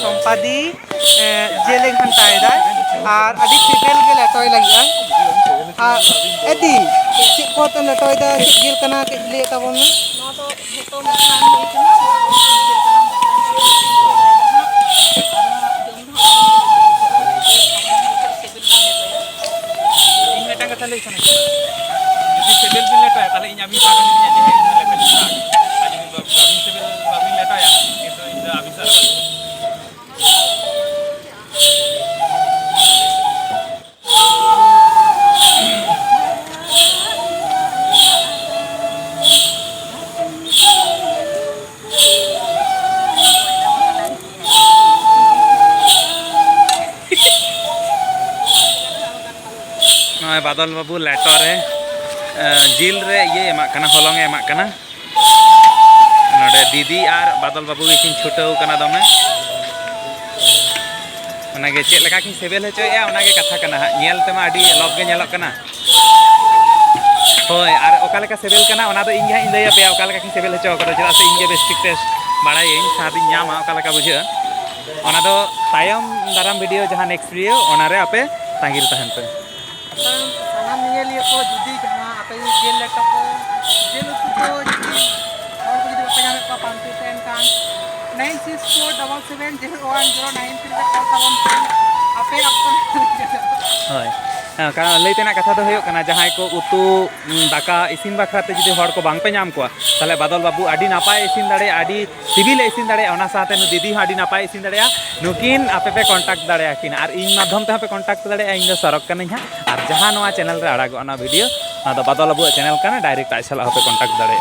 सम्पादी jail घंटाएदा और अभी CIBIL के लेटोय लगे एदी चेक को तुम लेटोयदा जेल कना के लिए तबन कथा लई सना যদি সিভিল বিল লেটায় তাহলে ইনি আমি পারেন যে হে লেটা দিতা আজ আমি বাবিন সিভিল বাবিন লেটায়া কিন্তু ইনি আমি স্যার बादल बाबू लेटो रे जिल रे ये एमाकना हलंग एमाकना नोडे दीदी और बादल बाबू किन छुटाव कना दमे ओनागे चेक लेका किन सेबेल हचोया ओनागे कथा कना नेल तेमा आडी लॉग गे नेलक कना होय और ओका लेका सेबेल कना ओना दो इंगे इन लैया पे ओका लेका किन सेबेल हचो करो चला से इंगे बेस्टिक टेस्ट बाड़ाय इन सादी न्यामा ओका लेका बुझा ओना दो तायम दाराम वीडियो जहां नेक्स्ट वीडियो ओना रे आपे तांगिर तहन पे सानाम निये लिए को जुदी जहां आपे जेल लेटा को जेल को जुदी और को जुदी पता में का 510 कान 9647701093 पे कॉल ताबन आपे अपन होय कारण लैतेना कथा दो होयो कना जहां को उतु दाका इसिन बाखराते जुदी हड़ को बांग पे नाम को ताले बादल बाबू आडी नापाय इसिन दाड़े आडी सिविल इसिन दाड़े ओना साथे नु दीदी आडी नापाय इसिन दाड़े नुकिन आपे पे कांटेक्ट दाड़े किन और इन माध्यम ते पे कांटेक्ट दाड़े इन दो सरक कने हा और जहां नवा चैनल रे अड़ागो ना वीडियो ना दो बादल बाबू चैनल कना डायरेक्ट आइसला पे कांटेक्ट दाड़े।